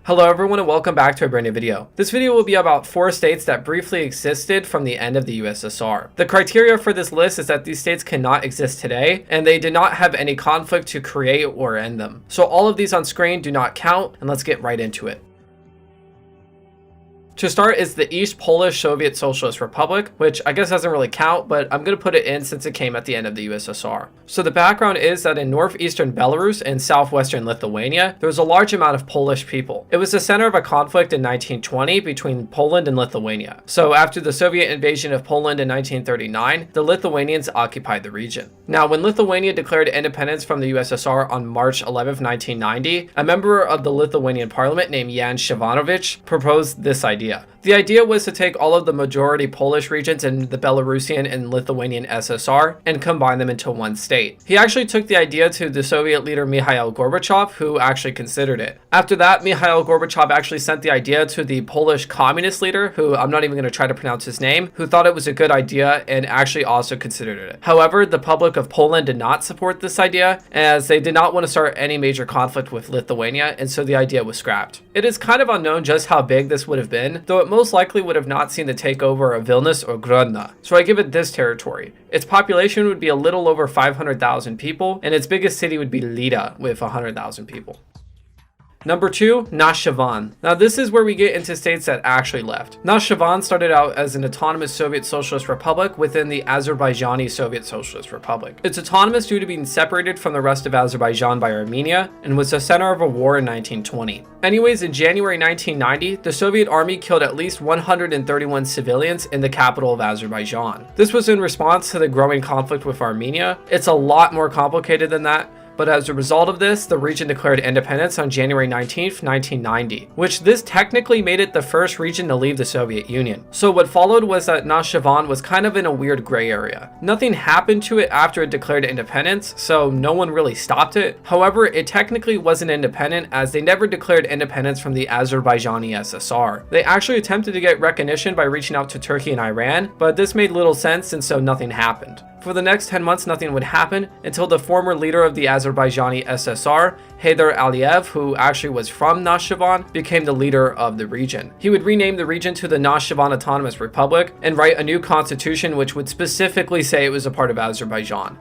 Hello everyone and welcome back to a brand new video. This video will be about 4 states that briefly existed from the end of the USSR. The criteria for this list is that these states cannot exist today and they did not have any conflict to create or end them. So all of these on screen do not count, and let's get right into it. To start is the East Polish Soviet Socialist Republic, which I guess doesn't really count, but I'm going to put it in since it came at the end of the USSR. So the background is that in northeastern Belarus and southwestern Lithuania, there was a large amount of Polish people. It was the center of a conflict in 1920 between Poland and Lithuania. So after the Soviet invasion of Poland in 1939, the Lithuanians occupied the region. Now, when Lithuania declared independence from the USSR on March 11, 1990, a member of the Lithuanian parliament named Jan Shevanovic proposed this idea. The idea was to take all of the majority Polish regions in the Belarusian and Lithuanian SSR and combine them into one state. He actually took the idea to the Soviet leader Mikhail Gorbachev, who actually considered it. After that, Mikhail Gorbachev actually sent the idea to the Polish communist leader, who I'm not even going to try to pronounce his name, who thought it was a good idea and actually also considered it. However, the public of Poland did not support this idea, as they did not want to start any major conflict with Lithuania, and so the idea was scrapped. It is kind of unknown just how big this would have been, though it most likely would have not seen the takeover of Vilnius or Grodno. So I give it this territory. Its population would be a little over 500,000 people, and its biggest city would be Lida with 100,000 people. Number 2, Nakhichevan. Now this is where we get into states that actually left. Nakhichevan started out as an autonomous Soviet Socialist Republic within the Azerbaijani Soviet Socialist Republic. It's autonomous due to being separated from the rest of Azerbaijan by Armenia and was the center of a war in 1920. Anyways, in January 1990, the Soviet army killed at least 131 civilians in the capital of Azerbaijan. This was in response to the growing conflict with Armenia. It's a lot more complicated than that. But as a result of this, the region declared independence on January 19, 1990, which this technically made it the first region to leave the Soviet Union. So what followed was that Nakhichevan was kind of in a weird gray area. Nothing happened to it after it declared independence, so no one really stopped it. However, it technically wasn't independent as they never declared independence from the Azerbaijani SSR. They actually attempted to get recognition by reaching out to Turkey and Iran, but this made little sense and so nothing happened. For the next 10 months, nothing would happen until the former leader of the Azerbaijani SSR, Heydar Aliyev, who actually was from Nakhichevan, became the leader of the region. He would rename the region to the Nakhichevan Autonomous Republic and write a new constitution which would specifically say it was a part of Azerbaijan.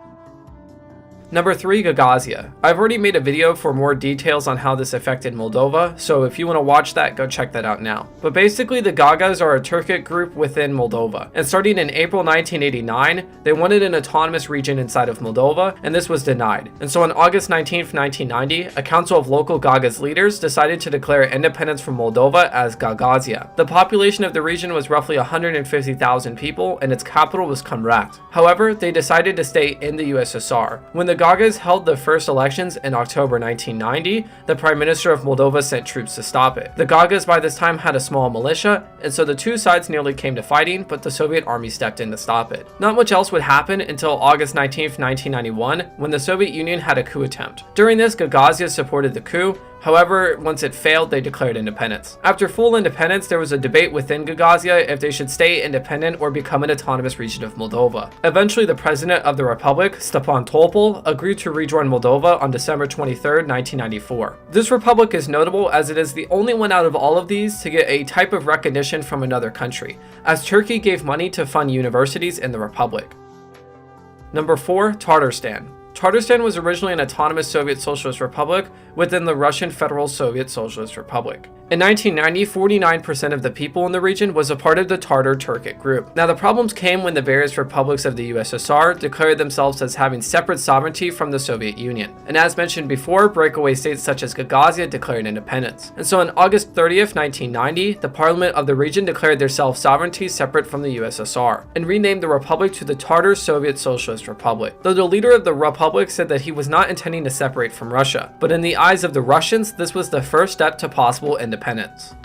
Number 3, Gagauzia. I've already made a video for more details on how this affected Moldova, so if you want to watch that, go check that out now. But basically, the Gagas are a Turkic group within Moldova, and starting in April 1989, they wanted an autonomous region inside of Moldova, and this was denied. And so on August 19, 1990, a council of local Gagas leaders decided to declare independence from Moldova as Gagauzia. The population of the region was roughly 150,000 people, and its capital was Comrat. However, they decided to stay in the USSR. When the Gagas held the first elections in October 1990, the Prime Minister of Moldova sent troops to stop it. The Gagas by this time had a small militia, and so the two sides nearly came to fighting, but the Soviet army stepped in to stop it. Not much else would happen until August 19, 1991, when the Soviet Union had a coup attempt. During this, Gagauzia supported the coup. However, once it failed, they declared independence. After full independence, there was a debate within Gagauzia if they should stay independent or become an autonomous region of Moldova. Eventually, the president of the republic, Stepan Topol, agreed to rejoin Moldova on December 23, 1994. This republic is notable as it is the only one out of all of these to get a type of recognition from another country, as Turkey gave money to fund universities in the republic. Number 4, Tatarstan. Tatarstan was originally an autonomous Soviet Socialist Republic within the Russian Federal Soviet Socialist Republic. In 1990, 49% of the people in the region was a part of the Tatar Turkic group. Now, the problems came when the various republics of the USSR declared themselves as having separate sovereignty from the Soviet Union. And as mentioned before, breakaway states such as Gagauzia declared independence. And so on August 30th, 1990, the parliament of the region declared their self-sovereignty separate from the USSR and renamed the republic to the Tatar Soviet Socialist Republic. Though the leader of the republic said that he was not intending to separate from Russia, but in the eyes of the Russians, this was the first step to possible independence.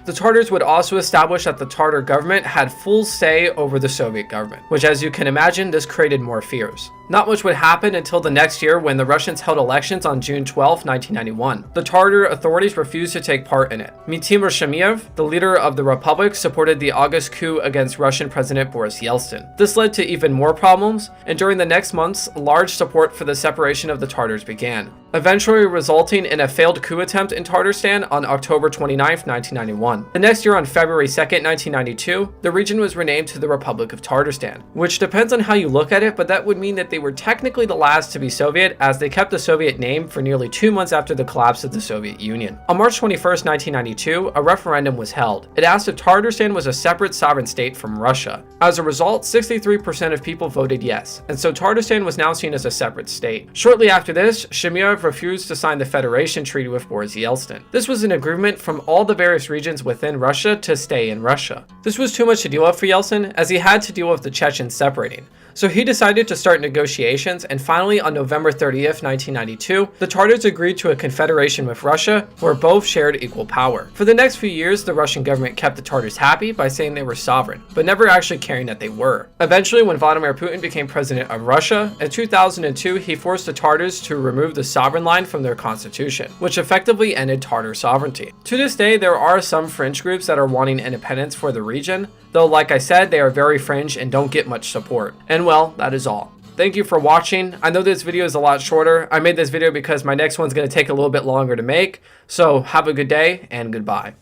The Tatars would also establish that the Tatar government had full say over the Soviet government, which, as you can imagine, this created more fears. Not much would happen until the next year when the Russians held elections on June 12, 1991. The Tatar authorities refused to take part in it. Timur Shemiev, the leader of the republic, supported the August coup against Russian President Boris Yeltsin. This led to even more problems, and during the next months, large support for the separation of the Tatars began, eventually resulting in a failed coup attempt in Tatarstan on October 29, 1991. The next year, on February 2, 1992, the region was renamed to the Republic of Tatarstan, which depends on how you look at it, but that would mean that they were technically the last to be Soviet, as they kept the Soviet name for nearly 2 months after the collapse of the Soviet Union. On March 21, 1992, a referendum was held. It asked if Tatarstan was a separate sovereign state from Russia. As a result, 63% of people voted yes, and so Tatarstan was now seen as a separate state. Shortly after this, Shemyev refused to sign the Federation Treaty with Boris Yeltsin. This was an agreement from all the various regions within Russia to stay in Russia. This was too much to deal with for Yeltsin, as he had to deal with the Chechens separating. So he decided to start negotiations, and finally on November 30th, 1992, the Tatars agreed to a confederation with Russia where both shared equal power. For the next few years, the Russian government kept the Tatars happy by saying they were sovereign, but never actually caring that they were. Eventually, when Vladimir Putin became president of Russia, in 2002, he forced the Tatars to remove the sovereign line from their constitution, which effectively ended Tatar sovereignty. To this day, there are some fringe groups that are wanting independence for the region, though like I said, they are very fringe and don't get much support. And well, that is all. Thank you for watching. I know this video is a lot shorter. I made this video because my next one's going to take a little bit longer to make. So have a good day and goodbye.